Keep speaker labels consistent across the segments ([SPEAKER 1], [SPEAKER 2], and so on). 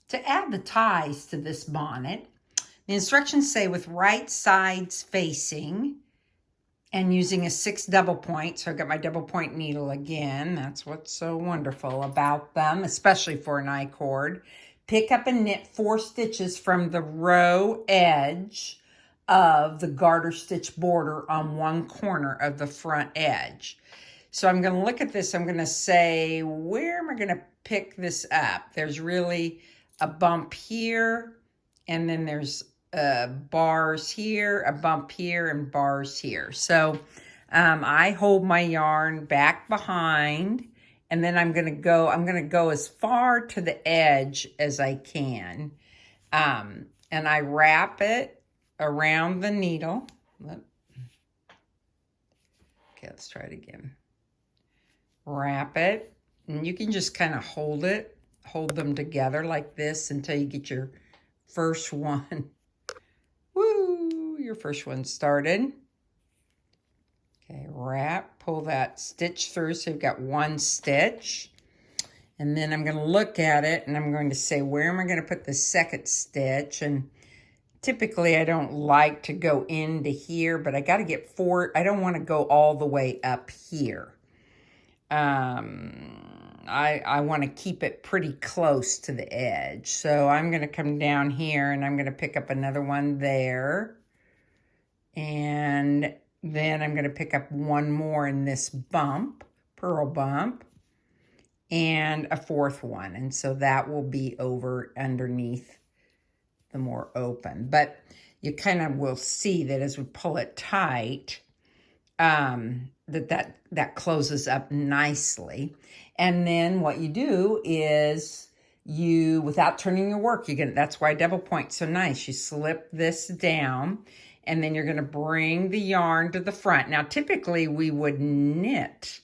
[SPEAKER 1] To add the ties to this bonnet, the instructions say with right sides facing and using a 6 double point. So I've got my double point needle again. That's what's so wonderful about them, especially for an I-cord. Pick up and knit 4 stitches from the row edge of the garter stitch border on one corner of the front edge. So I'm going to look at this. I'm going to say, where am I going to pick this up? There's really a bump here, and then there's bars here, a bump here, and bars here. So I hold my yarn back behind, and then I'm going to go as far to the edge as I can. And I wrap it around the needle. Okay, let's try it again. Wrap it, and you can just kind of hold them together like this until you get your first one. Woo, your first one started. Okay, wrap, pull that stitch through so you've got 1 stitch. And then I'm going to look at it and I'm going to say, where am I going to put the second stitch? And typically I don't like to go into here, but I got to get 4. I don't want to go all the way up here. I want to keep it pretty close to the edge. So I'm going to come down here and I'm going to pick up another one there. And then I'm going to pick up one more in this bump, purl bump, and a 4th one. And so that will be over underneath the more open. But you kind of will see that as we pull it tight, that closes up nicely. And then what you do is without turning your work, that's why double point's so nice. You slip this down, and then you're going to bring the yarn to the front. Now, typically we would knit.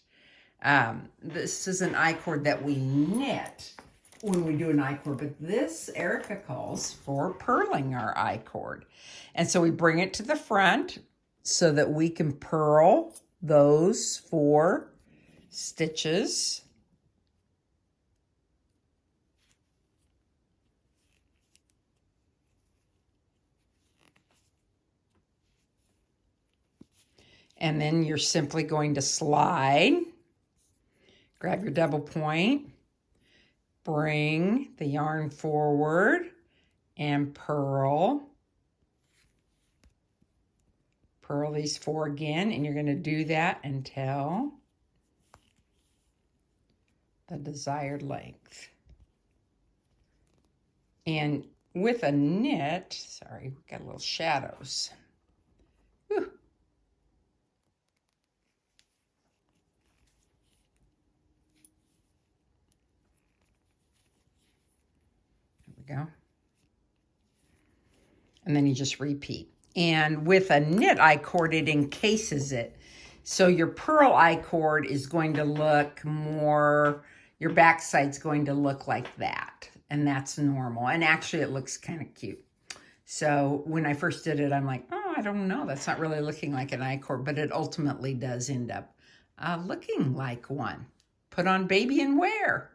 [SPEAKER 1] This is an I-cord that we knit when we do an I-cord, but this Erica calls for purling our I-cord. And so we bring it to the front so that we can purl those 4 stitches. And then you're simply going to slide, grab your double point, bring the yarn forward, and purl. Purl these 4 again, and you're going to do that until the desired length. And with a knit, sorry, we've got little shadows. Whew. There we go. And then you just repeat. And with a knit I-cord, it encases it. So your purl I-cord is going to look more, your backside's going to look like that. And that's normal. And actually it looks kind of cute. So when I first did it, I'm like, oh, I don't know. That's not really looking like an I-cord, but it ultimately does end up looking like one. Put on baby and wear.